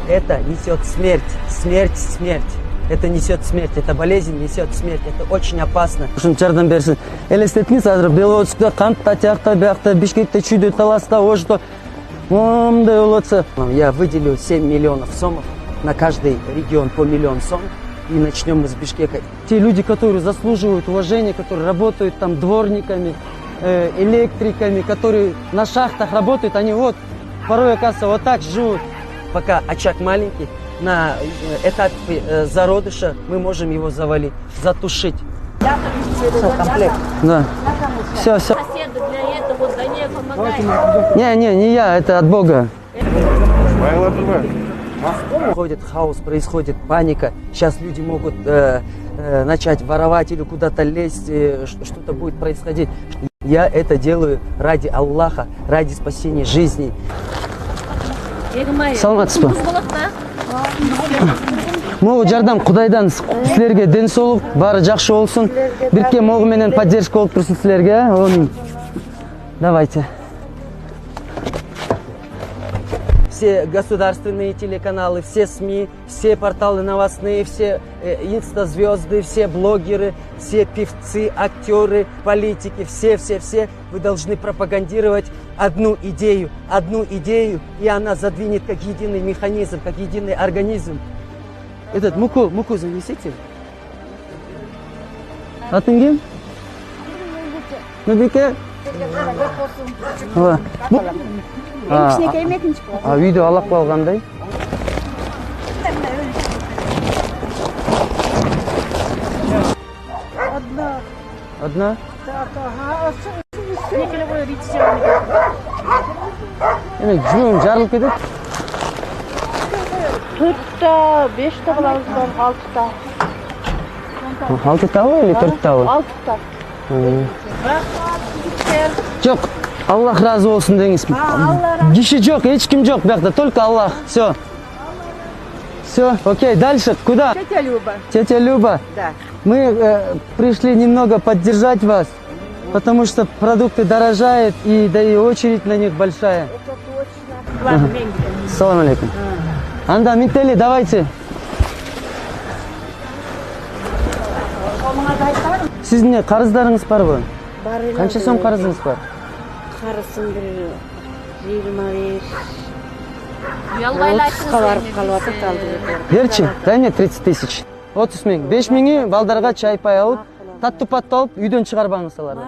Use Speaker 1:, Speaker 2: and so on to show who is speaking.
Speaker 1: это несет смерть, смерть, смерть. Это несет смерть, это болезнь несет смерть, это очень опасно. Жардам берсин. Элестетиңиз азыр Белоруссия, Кантта, Тяхта, Бяхта, Бишкекте, Чүйдө, Таласта, Ошто. Мындай болотса. Я выделил 7 миллионов сомов на каждый регион по миллион сом. И начнем мы с Бишкека. Те люди, которые заслуживают уважения, которые работают там дворниками, электриками, которые на шахтах работают, они вот порой, оказывается, вот так живут. Пока очаг маленький, на этапе зародыша мы можем его завалить, затушить. Все, комплект. Да. Все.
Speaker 2: Соседи для этого помогают.
Speaker 1: Не я, это от Бога. Происходит хаос, происходит паника. Сейчас люди могут начать воровать или куда-то лезть, что-то будет происходить. Я это делаю ради Аллаха, ради спасения жизней. Саламатсыз ба? Могу жардам Кудайдан силерге ден соолук, баары жакшы болсун. Бирке могу менен поддержка болуп турсун силерге. Давайте. Все государственные телеканалы, все СМИ, все порталы новостные, все инстазвезды, все блогеры, все певцы, актеры, политики, все, вы должны пропагандировать одну идею, и она задвинет как единый механизм, как единый организм. Этот муку занесите. Атың ким? Нубике? Үйдө алып калгандай. Одна? Жүгүм жарылып кетет.
Speaker 2: 4-та, 5-та кылабыз, 6-та.
Speaker 1: 6-табы или 4-табы?
Speaker 2: 6-та.
Speaker 1: Жок, Аллах разы болсын деңиз. Киши жок, эч ким жок бuyакта, только Аллах. Все. Все, окей, дальше куда?
Speaker 2: Тетя Люба.
Speaker 1: Тетя Люба.
Speaker 2: Да.
Speaker 1: Мы пришли немного поддержать вас, потому что продукты дорожают, и да и очередь на них большая.
Speaker 2: Это точно. Ладно,
Speaker 1: Салам алейкум. Анда, Мители, давайте. Сиздин карыздарыңыз барбы?
Speaker 2: Бар.
Speaker 1: Канча сом карызыңыз бар?
Speaker 2: Карысым 25.
Speaker 1: Берчи, дай мне 30 тысяч. 30 миң. 5 миңи балдарга чай пай алып, таттуу паттуу алып, үйдөн чыгарбаңыз аларды.